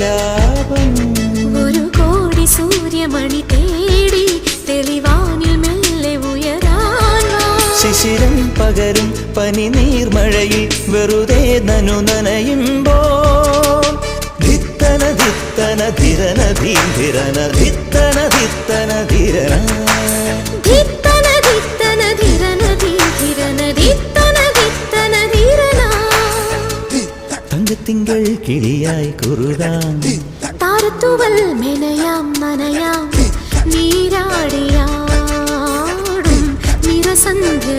ലാഭം. ഒരു കോടി സൂര്യമണി തേടി തെളിവാനിൽ മെല്ലെ ഉയരാൻ ശിശിരം പകരും പനി നീർമഴയിൽ വെറുതെ നനു നനയുമ്പോൾ ധിത്തന ധിത്തന ധിരന ധീരന ധിത്തന ധിത്തന ധിരന ധിത്തന ധിത്തന ധിരന ധീരന ധിത്തന ധിത്തന ധിരന. തങ്കത്തിങ്കൾ കിളിയായി കുറുതാം താരത്തുവൽ മെനയാം നനയാം നീരാടിയാടും നിറസന്ധ്യ